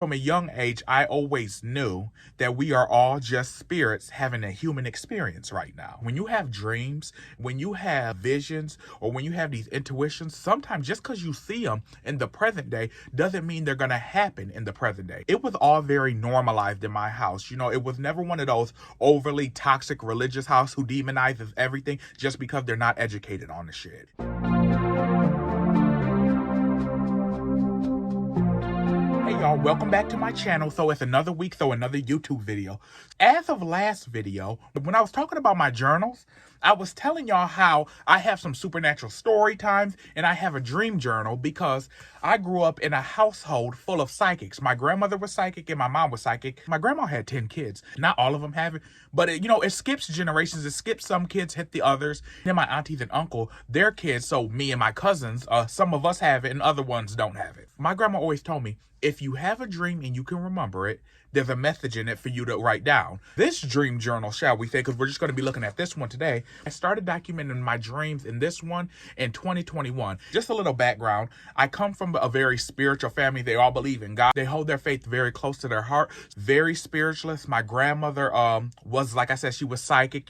From a young age, I always knew that we are all just spirits having a human experience right now. When you have dreams, when you have visions, or when you have these intuitions, sometimes just because you see them in the present day doesn't mean they're going to happen in the present day. It was all very normalized in my house. It was never one of those overly toxic religious house who demonizes everything just because they're not educated on the shit. Hey y'all, welcome back to my channel. So it's another week, so another YouTube video. As of last video, when I was talking about my journals, I was telling y'all how I have some supernatural story times and I have a dream journal because I grew up in a household full of psychics. My grandmother was psychic and my mom was psychic. My grandma had 10 kids. Not all of them have it, but it skips generations. It skips some kids, hit the others. Then my aunties and uncle, their kids, so me and my cousins, some of us have it and other ones don't have it. My grandma always told me, if you have a dream and you can remember it, there's a message in it for you to write down. This dream journal, shall we say, because we're just going to be looking at this one today. I started documenting my dreams in this one in 2021. Just a little background. I come from a very spiritual family. They all believe in God. They hold their faith very close to their heart. Very spiritualist. My grandmother was, like I said, she was psychic,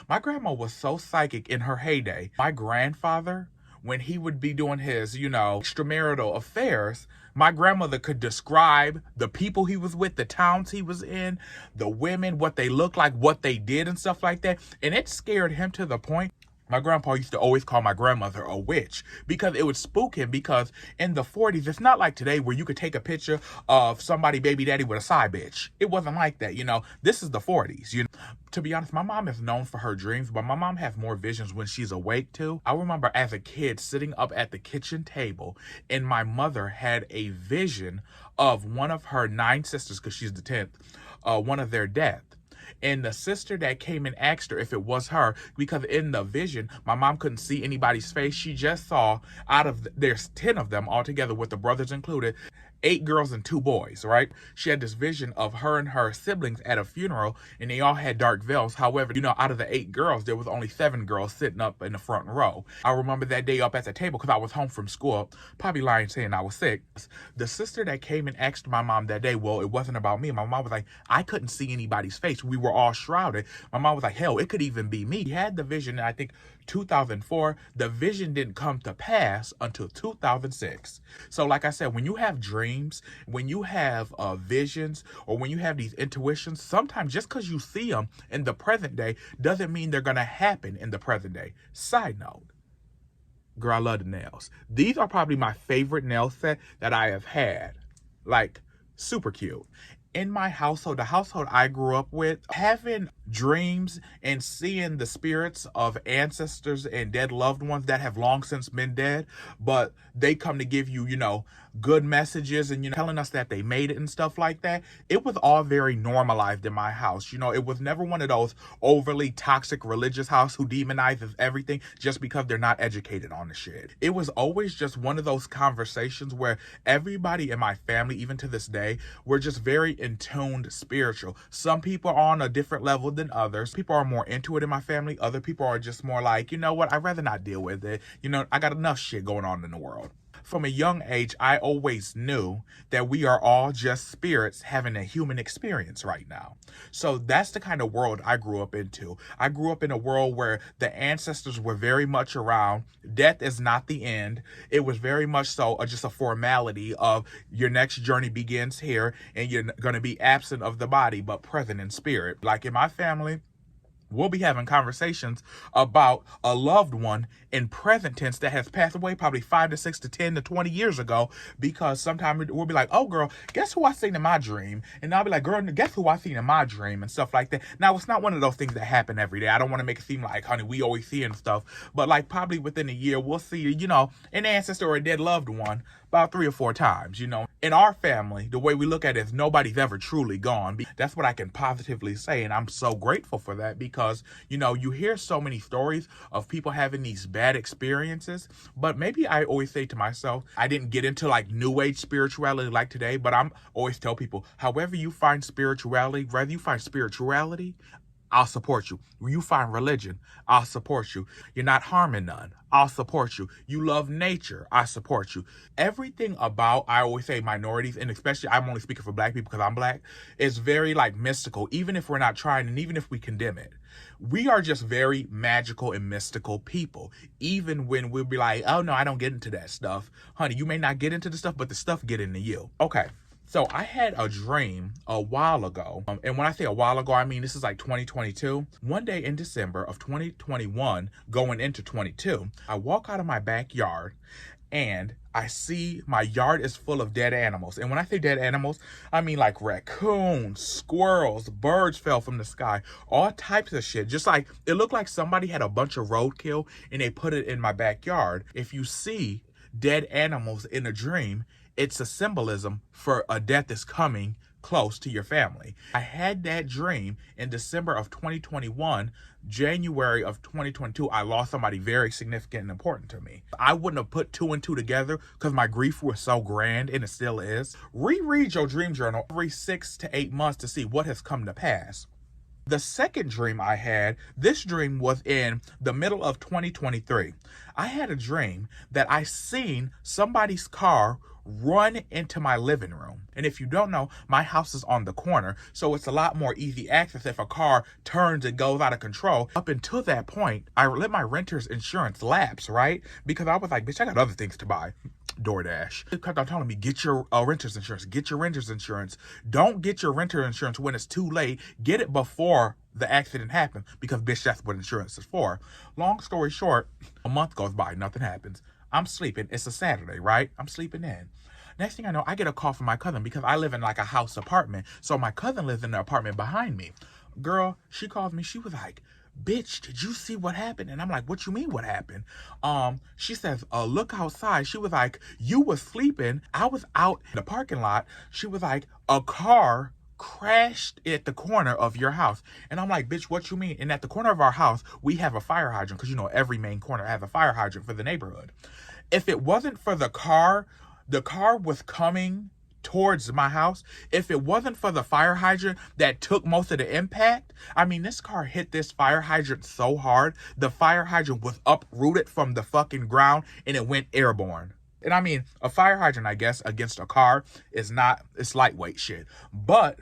My grandma was so psychic in her heyday. My grandfather, when he would be doing his, extramarital affairs, my grandmother could describe the people he was with, the towns he was in, the women, what they looked like, what they did and stuff like that. And it scared him to the point my grandpa used to always call my grandmother a witch because it would spook him, because in the 40s, it's not like today where you could take a picture of somebody baby daddy with a side bitch. It wasn't like that, This is the 40s, To be honest, my mom is known for her dreams, but my mom has more visions when she's awake too. I remember as a kid sitting up at the kitchen table and my mother had a vision of one of her 9 sisters, because she's the 10th, one of their death. And the sister that came and asked her if it was her, because in the vision, my mom couldn't see anybody's face. She just saw there's 10 of them all together with the brothers included, 8 girls and 2 boys, right? She had this vision of her and her siblings at a funeral, and they all had dark veils. However, out of the 8 girls, there was only 7 girls sitting up in the front row. I remember that day up at the table because I was home from school, probably lying saying I was sick. The sister that came and asked my mom that day, well, it wasn't about me. My mom was like, I couldn't see anybody's face. We were all shrouded. My mom was like, hell, it could even be me. He had the vision, I think 2004. The vision didn't come to pass until 2006. So like I said, when you have dreams, when you have visions, or when you have these intuitions, sometimes just because you see them in the present day doesn't mean they're going to happen in the present day. Side note, girl, I love the nails. These are probably my favorite nail set that I have had. Like, super cute. In my household, the household I grew up with, having dreams and seeing the spirits of ancestors and dead loved ones that have long since been dead, but they come to give you, good messages and, telling us that they made it and stuff like that. It was all very normalized in my house. It was never one of those overly toxic religious house who demonizes everything just because they're not educated on the shit. It was always just one of those conversations where everybody in my family, even to this day, were just very in tuned spiritual. Some people are on a different level than others. People are more into it in my family. Other people are just more like, you know what, I'd rather not deal with it. I got enough shit going on in the world. From a young age, I always knew that we are all just spirits having a human experience right now. So that's the kind of world I grew up into. I grew up in a world where the ancestors were very much around. Death is not the end. It was very much so just a formality of your next journey begins here, and you're going to be absent of the body, but present in spirit. Like in my family, we'll be having conversations about a loved one in present tense that has passed away probably 5 to 6 to 10 to 20 years ago, because sometimes we'll be like, oh girl, guess who I seen in my dream? And I'll be like, girl, guess who I seen in my dream, and stuff like that. Now, it's not one of those things that happen every day. I don't want to make it seem like, honey, we always see and stuff, but like probably within a year, we'll see, an ancestor or a dead loved one about 3 or 4 times. In our family, the way we look at it is nobody's ever truly gone. That's what I can positively say, and I'm so grateful for that, because you hear so many stories of people having these bad experiences, but maybe I always say to myself, I didn't get into like new age spirituality like today, but I'm always tell people, however you find spirituality, whether you find spirituality, I'll support you. You find religion, I'll support you. You're not harming none, I'll support you. You love nature, I support you. Everything about, I always say minorities, and especially I'm only speaking for black people because I'm black, is very like mystical, even if we're not trying and even if we condemn it. We are just very magical and mystical people. Even when we'll be like, oh no, I don't get into that stuff. Honey, you may not get into the stuff, but the stuff get into you. Okay. So I had a dream a while ago. And when I say a while ago, I mean this is like 2022. One day in December of 2021, going into 22, I walk out of my backyard and I see my yard is full of dead animals. And when I say dead animals, I mean like raccoons, squirrels, birds fell from the sky, all types of shit. Just like, it looked like somebody had a bunch of roadkill and they put it in my backyard. If you see dead animals in a dream, it's a symbolism for a death is coming close to your family. I had that dream in December of 2021. January of 2022, I lost somebody very significant and important to me. I wouldn't have put two and two together because my grief was so grand, and it still is. Reread your dream journal every 6 to 8 months to see what has come to pass. The second dream I had, this dream was in the middle of 2023. I had a dream that I seen somebody's car run into my living room. And if you don't know, my house is on the corner, so it's a lot more easy access if a car turns and goes out of control. Up until that point, I let my renter's insurance lapse, right? Because I was like, bitch, I got other things to buy. DoorDash. Because they're telling me, get your renter's insurance, get your renter's insurance. Don't get your renter's insurance when it's too late. Get it before the accident happened, because bitch, that's what insurance is for. Long story short, a month goes by, nothing happens. I'm sleeping. It's a Saturday, right? I'm sleeping in. Next thing I know, I get a call from my cousin because I live in like a house apartment. So my cousin lives in the apartment behind me. Girl, she called me. She was like, bitch, did you see what happened? And I'm like, what you mean what happened? She says, look outside. She was like, you was sleeping. I was out in the parking lot. She was like, a car crashed at the corner of your house. And I'm like, bitch, what you mean? And at the corner of our house, we have a fire hydrant because, you know, every main corner has a fire hydrant for the neighborhood. If it wasn't for the car was coming towards my house. If it wasn't for the fire hydrant that took most of the impact, I mean, this car hit this fire hydrant so hard, the fire hydrant was uprooted from the fucking ground and it went airborne. And I mean, a fire hydrant, I guess, against a car is not, it's lightweight shit. But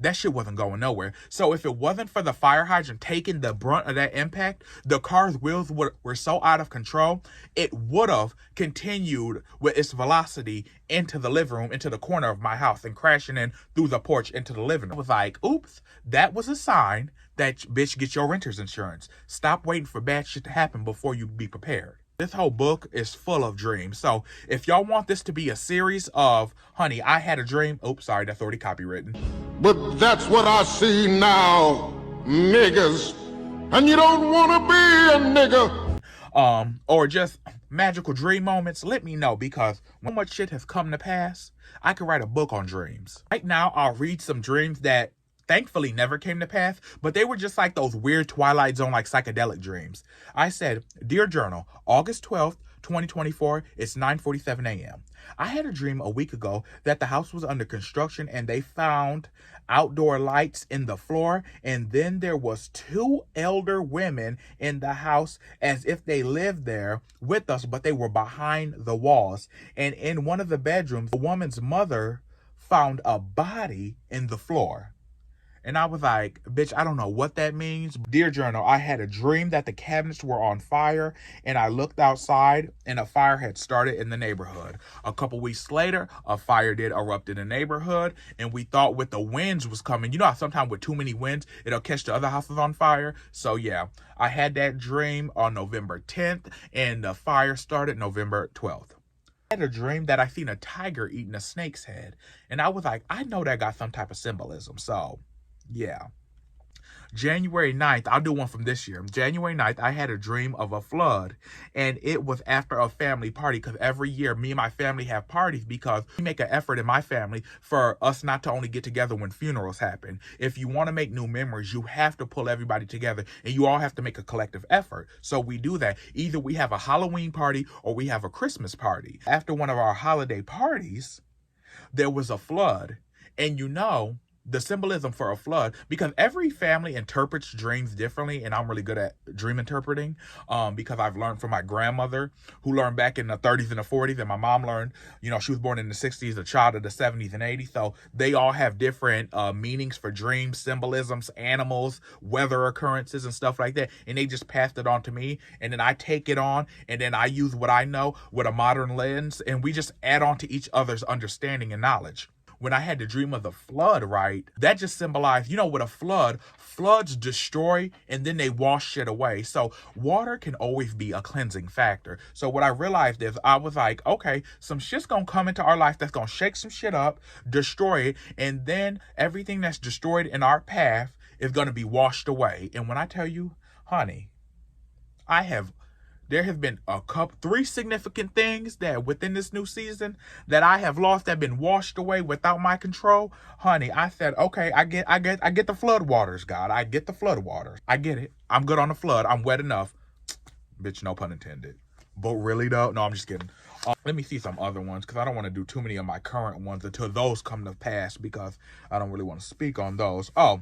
that shit wasn't going nowhere. So if it wasn't for the fire hydrant taking the brunt of that impact, the car's wheels were so out of control, it would have continued with its velocity into the living room, into the corner of my house, and crashing in through the porch into the living room. I was like, oops, that was a sign that, bitch, get your renter's insurance. Stop waiting for bad shit to happen before you be prepared. This whole book is full of dreams. So if y'all want this to be a series of, honey, I had a dream. Oops, sorry, that's already copywritten. But that's what I see now, niggas. And you don't want to be a nigga. Or just magical dream moments, let me know, because when much shit has come to pass, I could write a book on dreams. Right now, I'll read some dreams that thankfully never came to pass, but they were just like those weird Twilight Zone, like psychedelic dreams. I said, Dear Journal, August 12th, 2024, it's 9:47 a.m. I had a dream a week ago that the house was under construction and they found outdoor lights in the floor, and then there was 2 elder women in the house as if they lived there with us, but they were behind the walls. And in one of the bedrooms, the woman's mother found a body in the floor. And I was like, bitch, I don't know what that means. Dear Journal, I had a dream that the cabinets were on fire, and I looked outside and a fire had started in the neighborhood. A couple weeks later, a fire did erupt in the neighborhood, and we thought with the winds was coming. You know how sometimes with too many winds, it'll catch the other houses on fire? So yeah, I had that dream on November 10th, and the fire started November 12th. I had a dream that I seen a tiger eating a snake's head, and I was like, I know that got some type of symbolism, so yeah. January 9th, I'll do one from this year. January 9th, I had a dream of a flood, and it was after a family party, because every year me and my family have parties because we make an effort in my family for us not to only get together when funerals happen. If you want to make new memories, you have to pull everybody together, and you all have to make a collective effort. So we do that. Either we have a Halloween party or we have a Christmas party. After one of our holiday parties, there was a flood, and you know, the symbolism for a flood, because every family interprets dreams differently, and I'm really good at dream interpreting, because I've learned from my grandmother, who learned back in the 30s and the 40s, and my mom learned, she was born in the 60s, a child of the 70s and 80s, so they all have different meanings for dreams, symbolisms, animals, weather occurrences, and stuff like that, and they just passed it on to me, and then I take it on, and then I use what I know with a modern lens, and we just add on to each other's understanding and knowledge. When I had the dream of the flood, right, that just symbolized, with a flood, floods destroy and then they wash shit away. So water can always be a cleansing factor. So what I realized is I was like, okay, some shit's gonna come into our life that's gonna shake some shit up, destroy it, and then everything that's destroyed in our path is gonna be washed away. And when I tell you, honey, there have been three significant things that within this new season that I have lost that have been washed away without my control. Honey, I said, okay, I get the flood waters, God. I get the flood waters. I get it. I'm good on the flood. I'm wet enough. Bitch, no pun intended. But really though, no, I'm just kidding. Let me see some other ones, because I don't want to do too many of my current ones until those come to pass, because I don't really want to speak on those. Oh,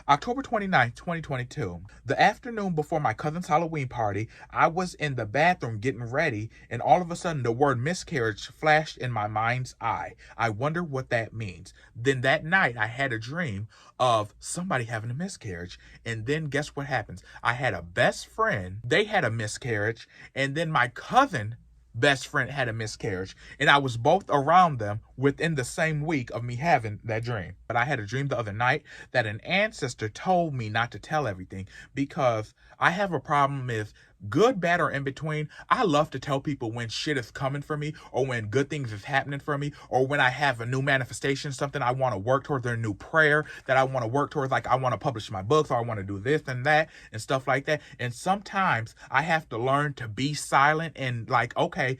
October 29th, 2022. The afternoon before my cousin's Halloween party, I was in the bathroom getting ready, and all of a sudden the word miscarriage flashed in my mind's eye. I wonder what that means. Then that night I had a dream of somebody having a miscarriage, and then guess what happens? I had a best friend, they had a miscarriage, and then my cousin best friend had a miscarriage, and I was both around them within the same week of me having that dream. But I had a dream the other night that an ancestor told me not to tell everything, because I have a problem with good, bad, or in between. I love to tell people when shit is coming for me, or when good things is happening for me, or when I have a new manifestation, something I want to work towards, or a new prayer that I want to work towards, like I want to publish my books, or I want to do this and that and stuff like that. And sometimes I have to learn to be silent and like, okay,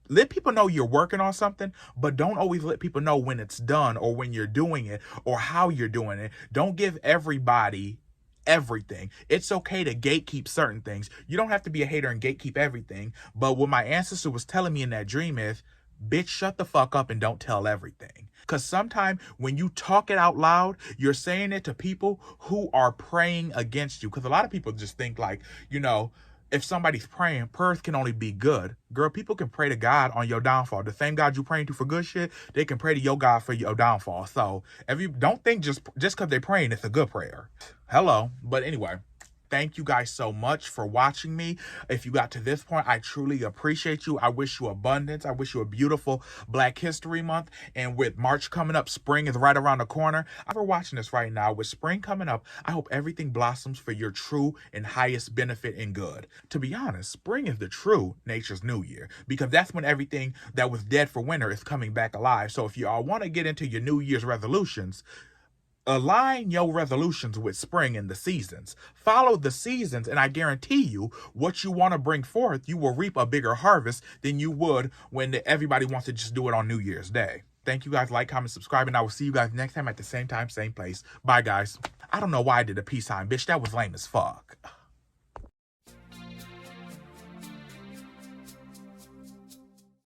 let people know you're working on something, but don't always let people know when it's done, or when you're doing it, or how you're doing it. Don't give everybody everything. It's okay to gatekeep certain things. You don't have to be a hater and gatekeep everything. But what my ancestor was telling me in that dream is, bitch, shut the fuck up and don't tell everything. Because sometimes when you talk it out loud, you're saying it to people who are praying against you. Because a lot of people just think like, if somebody's praying, prayers can only be good. Girl, people can pray to God on your downfall. The same God you praying to for good shit, they can pray to your God for your downfall. So if you don't think just because they're praying, it's a good prayer. Hello. But anyway, thank you guys so much for watching me. If you got to this point, I truly appreciate you. I wish you abundance. I wish you a beautiful Black History Month. And with March coming up, spring is right around the corner. If you're watching this right now, with spring coming up, I hope everything blossoms for your true and highest benefit and good. To be honest, spring is the true nature's new year, because that's when everything that was dead for winter is coming back alive. So if you all want to get into your New Year's resolutions, align your resolutions with spring and the seasons. Follow the seasons, and I guarantee you, what you want to bring forth, you will reap a bigger harvest than you would when everybody wants to just do it on New Year's Day. Thank you guys. Like, comment, subscribe, and I will see you guys next time at the same time, same place. Bye, guys. I don't know why I did a peace sign, bitch. That was lame as fuck.